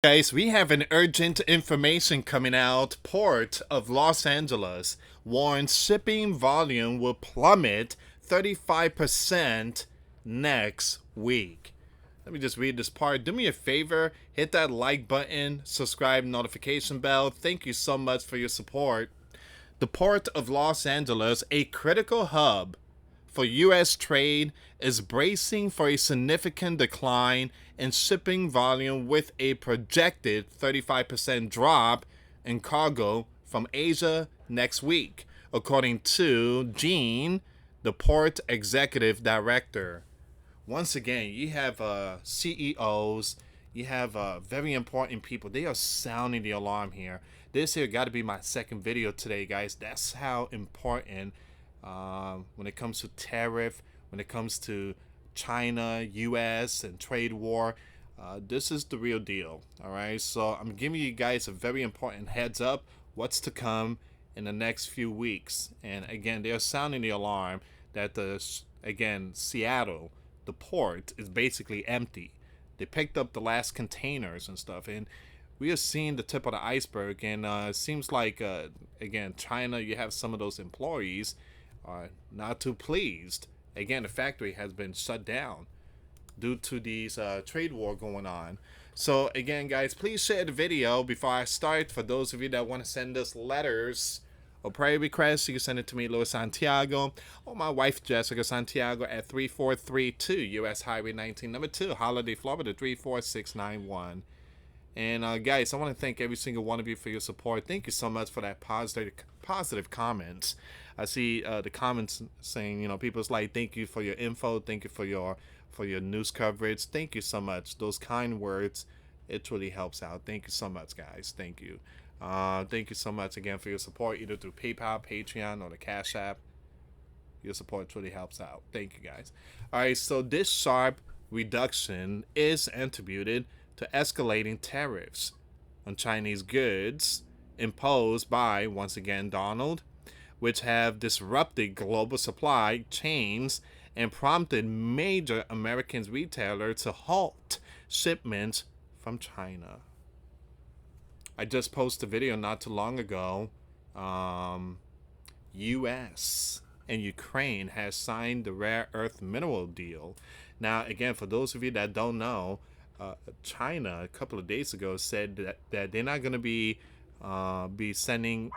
Guys, we have an urgent information coming out. Port of Los Angeles warns shipping volume will plummet 35% next week. Let me just read this part. Do me a favor, hit that like button, subscribe, notification bell. Thank you so much for your support. The Port of Los Angeles, a critical hub for U.S. trade, is bracing for a significant decline in shipping volume with a projected 35% drop in cargo from Asia next week, according to Jean, the port executive director. Once again, you have CEOs, you have very important people. They are sounding the alarm here. This here got to be my second video today, guys. That's how important when it comes to tariff, when it comes to China, U.S., and trade war. This is the real deal. All right. So I'm giving you guys a very important heads up. What's to come in the next few weeks? And again, they're sounding the alarm that Seattle, the port, is basically empty. They picked up the last containers and stuff, and we are seeing the tip of the iceberg. And it seems like China, you have some of those employees are not too pleased. Again, the factory has been shut down due to these trade war going on. So again, guys, please share the video before I start. For those of you that want to send us letters or prayer requests, you can send it to me, US Santiago, or my wife, Jessica Santiago, at 3432 US Highway 19, number 2, Holiday, Florida, 34691. And guys, I want to thank every single one of you for your support. Thank you so much for that positive comments. I see the comments saying, people's like, thank you for your info, thank you for your news coverage. Thank you so much. Those kind words, it truly helps out. Thank you so much, guys. Thank you. Thank you so much again for your support, either through PayPal, Patreon, or the Cash App. Your support truly helps out. Thank you, guys. All right, so this sharp reduction is attributed to escalating tariffs on Chinese goods imposed by, once again, Donald, which have disrupted global supply chains and prompted major American retailers to halt shipments from China. I just posted a video not too long ago. US and Ukraine has signed the rare earth mineral deal. Now, again, for those of you that don't know, China a couple of days ago said that they're not going to be sending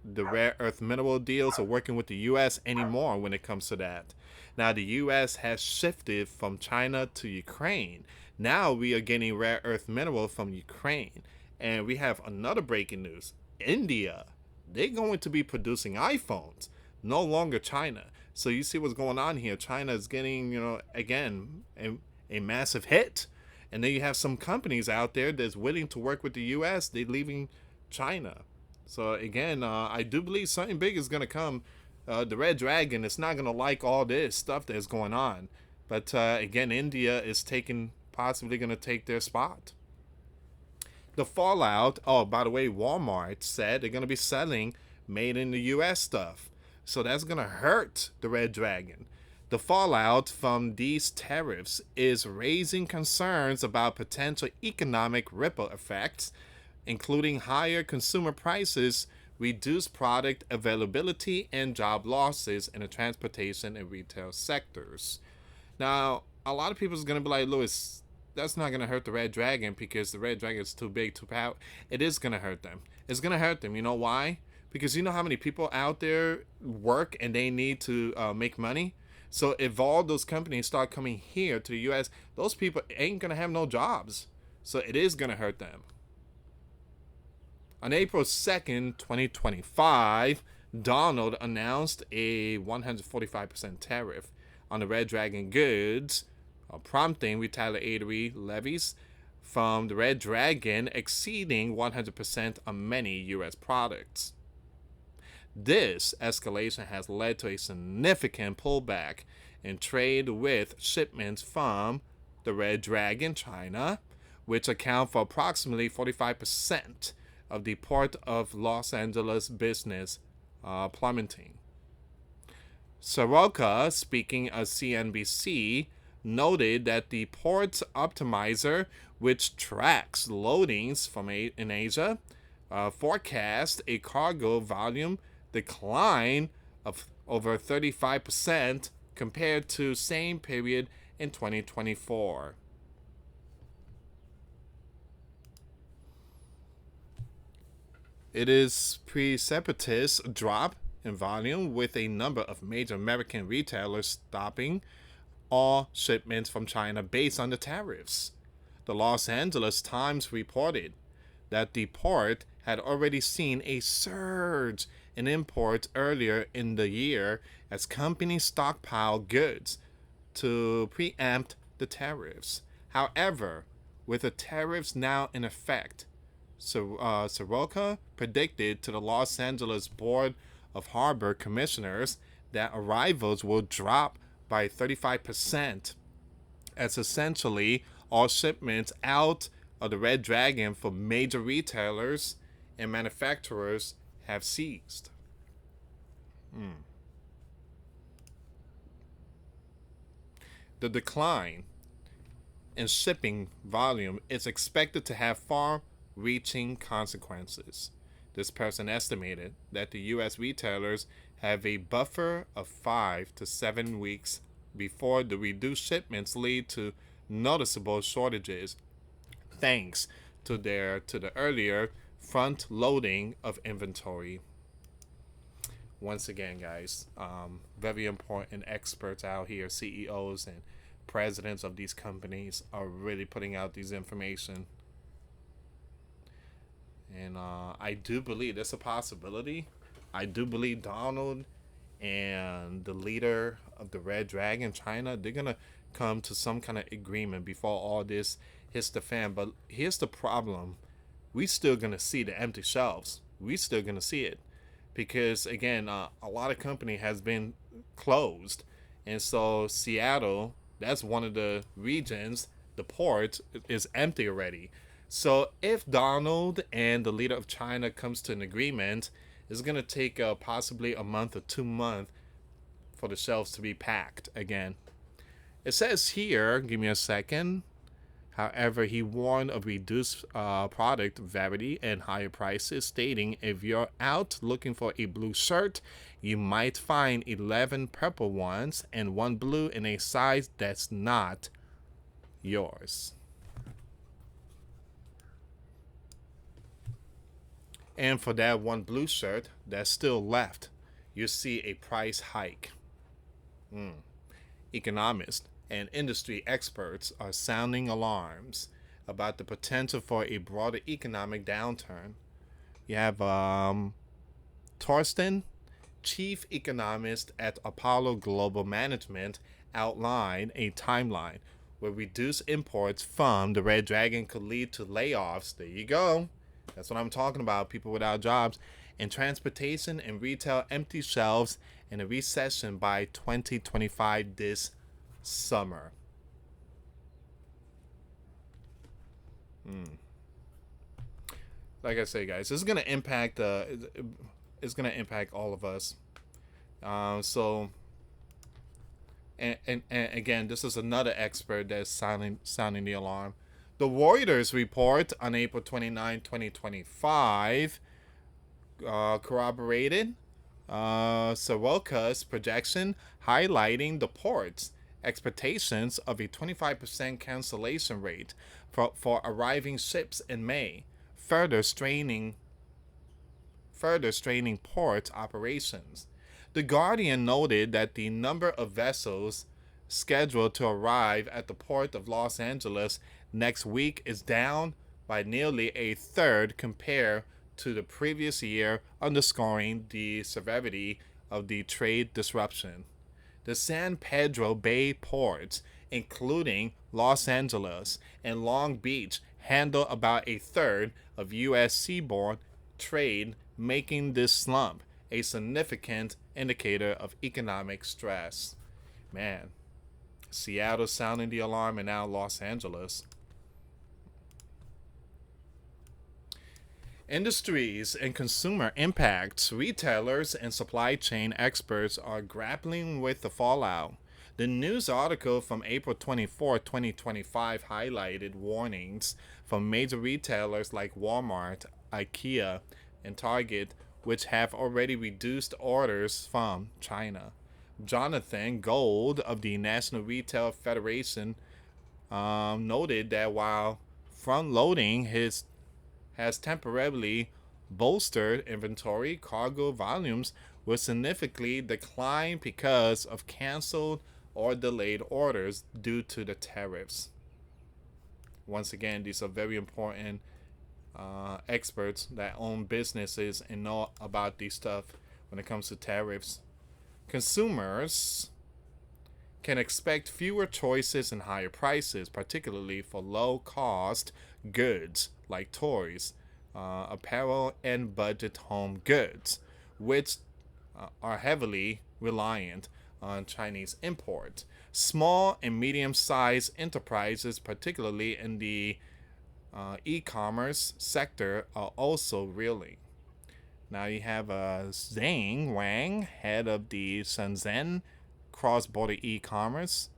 the rare earth mineral deals or working with the U.S. anymore when it comes to that. Now, the U.S. has shifted from China to Ukraine. Now we are getting rare earth mineral from Ukraine. And we have another breaking news. India, they're going to be producing iPhones, no longer China. So you see what's going on here. China is getting, again, a massive hit. And then you have some companies out there that's willing to work with the U.S. They're leaving China. So again, I do believe something big is going to come. The Red Dragon is not going to like all this stuff that's going on. But again, India is possibly going to take their spot. The fallout, oh, by the way, Walmart said they're going to be selling made in the U.S. stuff. So that's going to hurt the Red Dragon. The fallout from these tariffs is raising concerns about potential economic ripple effects, including higher consumer prices, reduced product availability, and job losses in the transportation and retail sectors. Now, a lot of people are going to be like, Louis, that's not going to hurt the Red Dragon because the Red Dragon is too big, too powerful. It is going to hurt them. It's going to hurt them. You know why? Because you know how many people out there work and they need to make money? So if all those companies start coming here to the U.S., those people ain't going to have no jobs. So it is going to hurt them. On April 2nd, 2025, Donald announced a 145% tariff on the Red Dragon goods, prompting retaliatory levies from the Red Dragon exceeding 100% on many U.S. products. This escalation has led to a significant pullback in trade with shipments from the Red Dragon, China, which account for approximately 45% of the Port of Los Angeles business plummeting. Soroka, speaking of CNBC, noted that the port optimizer, which tracks loadings from in Asia, forecast a cargo volume decline of over 35% compared to same period in 2024. It is precipitous drop in volume, with a number of major American retailers stopping all shipments from China based on the tariffs. The Los Angeles Times reported that the port had already seen a surge in imports earlier in the year as companies stockpiled goods to preempt the tariffs. However, with the tariffs now in effect, Soroka predicted to the Los Angeles Board of Harbor Commissioners that arrivals will drop by 35%, as essentially all shipments out of the Red Dragon for major retailers and manufacturers have ceased. The decline in shipping volume is expected to have far-reaching consequences. This person estimated that the U.S. retailers have a buffer of 5 to 7 weeks before the reduced shipments lead to noticeable shortages, thanks to the earlier front loading of inventory. Once again, guys, very important experts out here, CEOs and presidents of these companies, are really putting out these information. And I do believe there's a possibility. I do believe Donald and the leader of the Red Dragon, China, they're going to come to some kind of agreement before all this hits the fan. But here's the problem. We still going to see the empty shelves. We still going to see it. Because, again, a lot of company has been closed. And so Seattle, that's one of the regions, the port is empty already. So if Donald and the leader of China comes to an agreement, it's going to take possibly a month or 2 months for the shelves to be packed again. It says here, give me a second. However, he warned of reduced product variety and higher prices, stating if you're out looking for a blue shirt, you might find 11 purple ones and 1 blue in a size that's not yours. And for that 1 blue shirt that's still left, you see a price hike. Economists and industry experts are sounding alarms about the potential for a broader economic downturn. You have Torsten, chief economist at Apollo Global Management, outlined a timeline where reduced imports from the Red Dragon could lead to layoffs. There you go. That's what I'm talking about, people without jobs, and transportation and retail empty shelves, and a recession by 2025 this summer. Like I say, guys, this is gonna impact it's gonna impact all of us. So again, this is another expert that's sounding the alarm. The Reuters report on April 29, 2025 corroborated Soroka's projection, highlighting the port's expectations of a 25% cancellation rate for arriving ships in May, further straining port operations. The Guardian noted that the number of vessels scheduled to arrive at the port of Los Angeles next week is down by nearly a third compared to the previous year, underscoring the severity of the trade disruption. The San Pedro Bay ports, including Los Angeles and Long Beach, handle about a third of U.S. seaborne trade, making this slump a significant indicator of economic stress. Man, Seattle sounding the alarm, and now Los Angeles. Industries and consumer impacts. Retailers and supply chain experts are grappling with the fallout. The news article from April 24, 2025 highlighted warnings from major retailers like Walmart, IKEA, and Target, which have already reduced orders from China. Jonathan Gold of the National Retail Federation noted that while front loading has temporarily bolstered inventory, cargo volumes will significantly decline because of canceled or delayed orders due to the tariffs. Once again, these are very important experts that own businesses and know about these stuff when it comes to tariffs. Consumers can expect fewer choices and higher prices, particularly for low cost goods like toys, apparel, and budget home goods, which are heavily reliant on Chinese import. Small and medium sized enterprises, particularly in the e commerce sector, are also reeling. Now you have Zhang Wang, head of the Shenzhen Cross Border E Commerce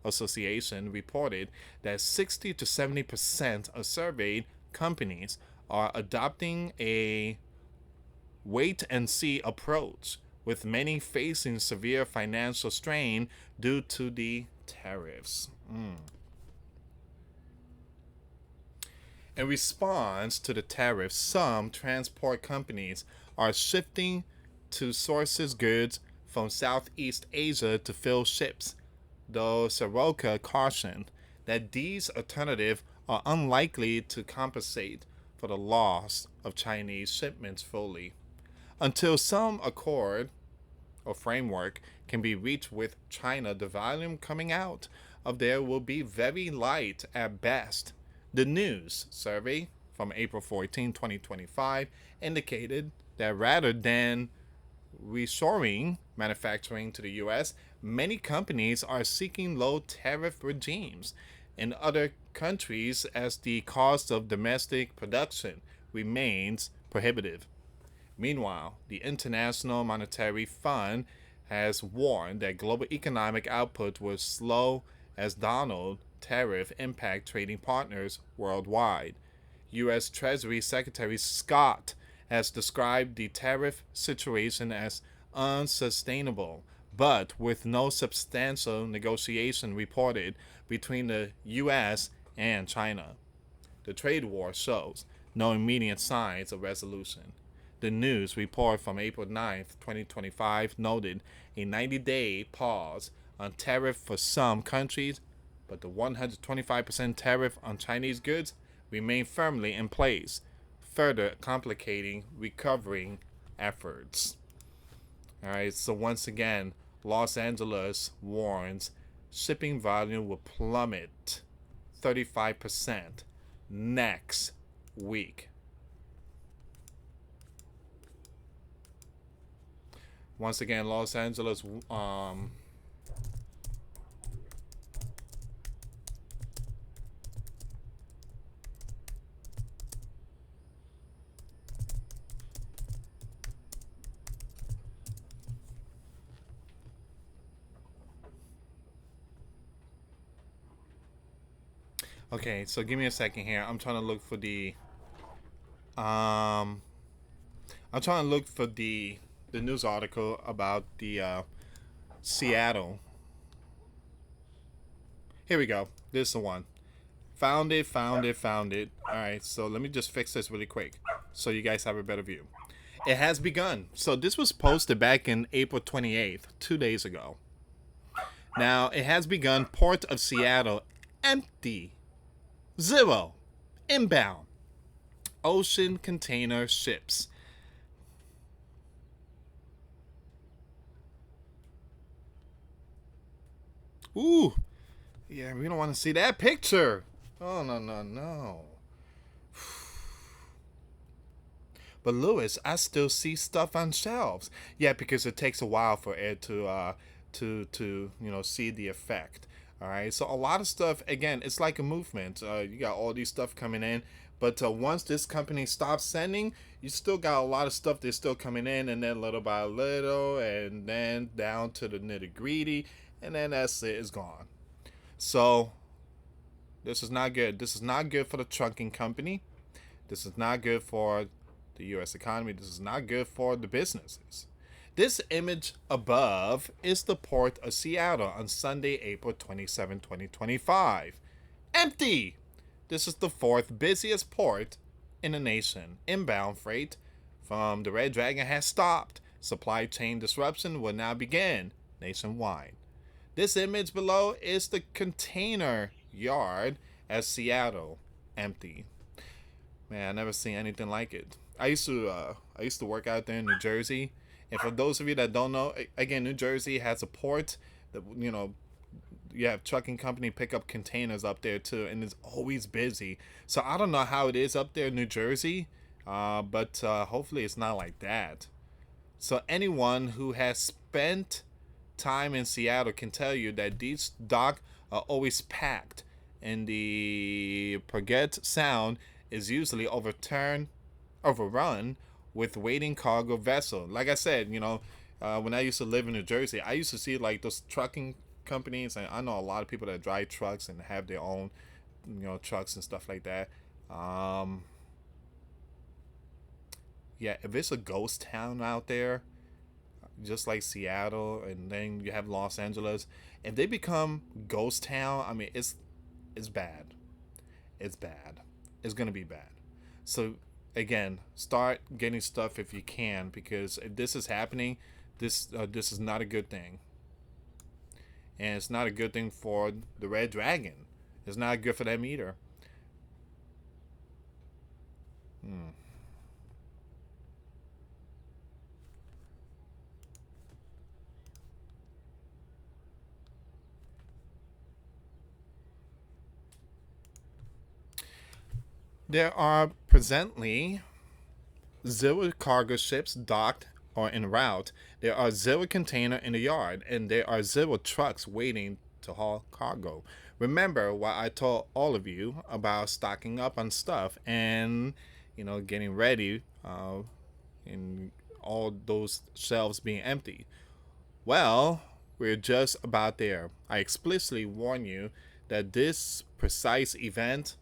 Association, reported that 60 to 70% of surveyed companies are adopting a wait and see approach, with many facing severe financial strain due to the tariffs. In response to the tariffs, some transport companies are shifting to sources goods from Southeast Asia to fill ships, though Soroka cautioned that these alternatives are unlikely to compensate for the loss of Chinese shipments fully. Until some accord or framework can be reached with China, the volume coming out of there will be very light at best. The news survey from April 14, 2025 indicated that rather than reshoring manufacturing to the US, many companies are seeking low tariff regimes in other countries as the cost of domestic production remains prohibitive. Meanwhile, the International Monetary Fund has warned that global economic output will slow as Donald tariff impact trading partners worldwide. U.S. Treasury Secretary Scott has described the tariff situation as unsustainable, but with no substantial negotiation reported between the U.S. and China. The trade war shows no immediate signs of resolution. The news report from April 9th, 2025 noted a 90-day pause on tariff for some countries, but the 125% tariff on Chinese goods remain firmly in place, further complicating recovering efforts. All right, so once again, Los Angeles warns shipping volume will plummet 35% next week. Once again, Los Angeles Okay, so give me a second here. I'm trying to look for the the news article about the Seattle. Here we go. This is the one. Found it. All right, so let me just fix this really quick so you guys have a better view. It has begun. So this was posted back in April 28th, 2 days ago. Now, it has begun. Port of Seattle empty. 0 inbound ocean container ships. Ooh, yeah, we don't want to see that picture. Oh, no. But Lewis, I still see stuff on shelves. Yeah, because it takes a while for it to see the effect. All right, so a lot of stuff, again, it's like a movement. You got all these stuff coming in, but once this company stops sending, you still got a lot of stuff that's still coming in, and then little by little, and then down to the nitty gritty, and then that's it. It's gone. So this is not good. This is not good for the trucking company. This is not good for the U.S. economy. This is not good for the businesses. This image above is the port of Seattle on Sunday, April 27, 2025. Empty! This is the fourth busiest port in the nation. Inbound freight from the Red Dragon has stopped. Supply chain disruption will now begin nationwide. This image below is the container yard at Seattle. Empty. Man, I never seen anything like it. I used to work out there in New Jersey, and for those of you that don't know, again, New Jersey has a port that you have trucking company pick up containers up there too, and it's always busy. So I don't know how it is up there in New Jersey, but hopefully it's not like that. So anyone who has spent time in Seattle can tell you that these docks are always packed, and the Puget Sound is usually overrun with waiting cargo vessel. Like I said, when I used to live in New Jersey, I used to see like those trucking companies, and I know a lot of people that drive trucks and have their own, trucks and stuff like that. Yeah, if it's a ghost town out there, just like Seattle, and then you have Los Angeles, if they become ghost town, I mean, it's bad. It's bad. It's gonna be bad. So again, start getting stuff if you can, because if this is happening, this is not a good thing, and it's not a good thing for the Red Dragon. It's not good for them either. There are presently 0 cargo ships docked or en route. There are 0 container in the yard, and there are 0 trucks waiting to haul cargo. Remember what I told all of you about stocking up on stuff and getting ready, and all those shelves being empty. Well, we're just about there. I explicitly warn you that this precise event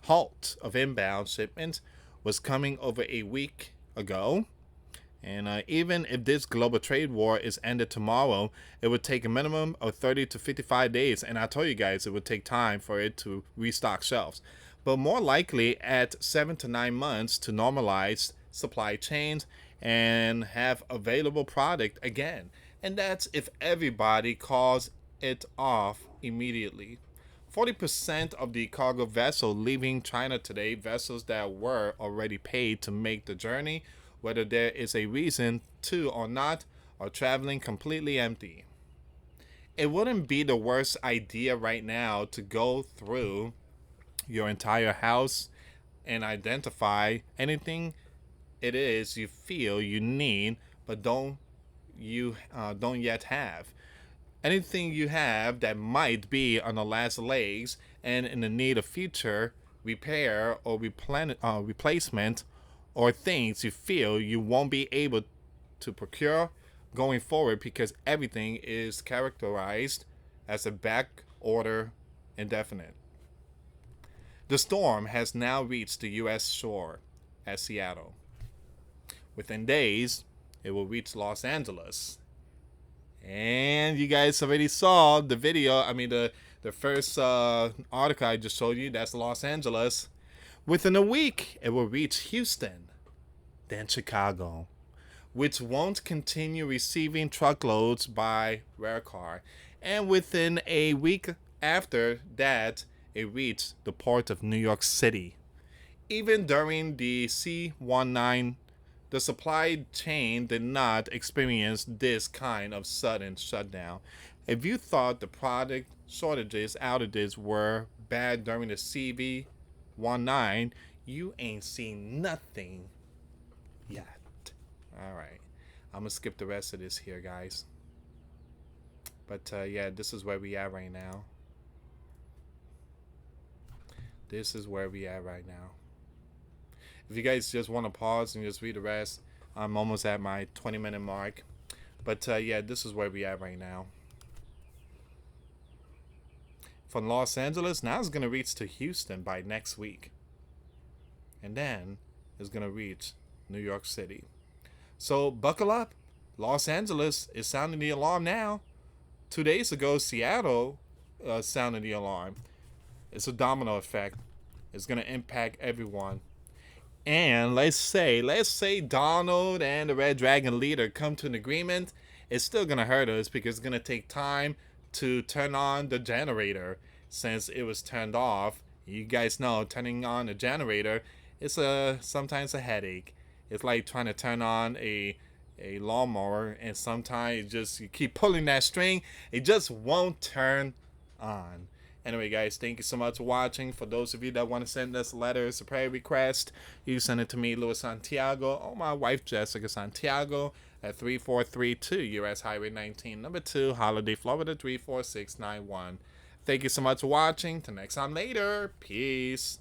halt of inbound shipments was coming over a week ago. And even if this global trade war is ended tomorrow, it would take a minimum of 30 to 55 days. And I told you guys it would take time for it to restock shelves. But more likely at 7 to 9 months to normalize supply chains and have available product again. And that's if everybody calls it off immediately. 40% of the cargo vessel leaving China today, vessels that were already paid to make the journey, whether there is a reason to or not, are traveling completely empty. It wouldn't be the worst idea right now to go through your entire house and identify anything it is you feel you need but don't yet have. Anything you have that might be on the last legs and in the need of future repair or replacement, or things you feel you won't be able to procure going forward because everything is characterized as a back order indefinite. The storm has now reached the U.S. shore at Seattle. Within days, it will reach Los Angeles. And you guys already saw the video. I mean, the first article I just showed you, that's Los Angeles. Within a week, it will reach Houston, then Chicago, which won't continue receiving truckloads by railcar. And within a week after that, it reached the port of New York City. Even during the C-19, the supply chain did not experience this kind of sudden shutdown. If you thought the product shortages, outages were bad during the CV-19, you ain't seen nothing yet. All right, I'm gonna skip the rest of this here, guys. But yeah, this is where we at right now. This is where we at right now. If you guys just want to pause and just read the rest, I'm almost at my 20-minute mark. But yeah, this is where we at right now. from Los Angeles. Now it's going to reach to Houston by next week. And then it's going to reach New York City. So buckle up. Los Angeles is sounding the alarm now. 2 days ago, Seattle sounded the alarm. It's a domino effect. It's going to impact everyone. And let's say Donald and the Red Dragon leader come to an agreement. It's still going to hurt us because it's going to take time to turn on the generator since it was turned off. You guys know turning on a generator is sometimes a headache. It's like trying to turn on a lawnmower, and sometimes you keep pulling that string, it just won't turn on. Anyway, guys, thank you so much for watching. For those of you that want to send us letters, a prayer request, you send it to me, US Santiago, or my wife, Jessica Santiago, at 3432 US Highway 19, number 2, Holiday, Florida 34691. Thank you so much for watching. Till next time later. Peace.